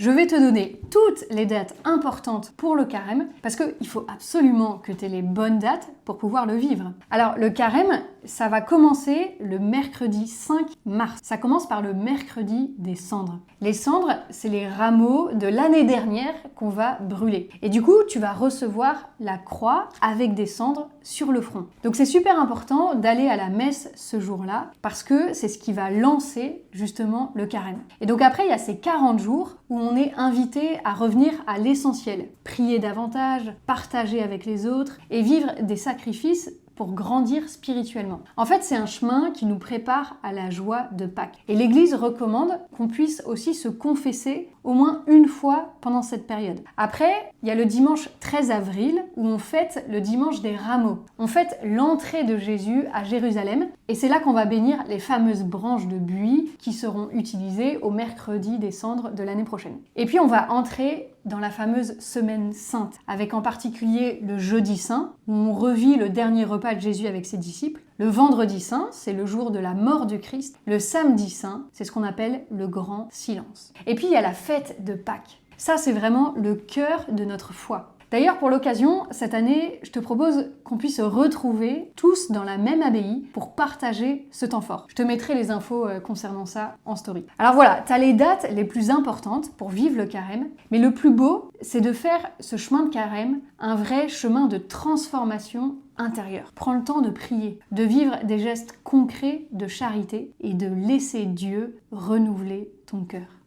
Je vais te donner toutes les dates importantes pour le carême parce qu'il faut absolument que tu aies les bonnes dates pour pouvoir le vivre. Alors le carême, ça va commencer le mercredi 5 mars. Ça commence par le mercredi des cendres. Les cendres, c'est les rameaux de l'année dernière qu'on va brûler. Et du coup, tu vas recevoir la croix avec des cendres sur le front. Donc c'est super important d'aller à la messe ce jour-là parce que c'est ce qui va lancer justement le carême. Et donc après, il y a ces 40 jours où on est invité à revenir à l'essentiel. Prier davantage, partager avec les autres et vivre des sacrifices pour grandir spirituellement. En fait, c'est un chemin qui nous prépare à la joie de Pâques. Et l'Église recommande qu'on puisse aussi se confesser au moins une fois pendant cette période. Après, il y a le dimanche 13 avril où on fête le dimanche des rameaux. On fête l'entrée de Jésus à Jérusalem et c'est là qu'on va bénir les fameuses branches de buis qui seront utilisées au mercredi des cendres de l'année prochaine. Et puis on va entrer dans la fameuse semaine sainte, avec en particulier le jeudi saint, où on revit le dernier repas de Jésus avec ses disciples. Le vendredi saint, c'est le jour de la mort du Christ. Le samedi saint, c'est ce qu'on appelle le grand silence. Et puis il y a la fête de Pâques. Ça, c'est vraiment le cœur de notre foi. D'ailleurs, pour l'occasion, cette année, je te propose qu'on puisse se retrouver tous dans la même abbaye pour partager ce temps fort. Je te mettrai les infos concernant ça en story. Alors voilà, tu as les dates les plus importantes pour vivre le carême, mais le plus beau, c'est de faire ce chemin de carême un vrai chemin de transformation intérieure. Prends le temps de prier, de vivre des gestes concrets de charité et de laisser Dieu renouveler ton cœur.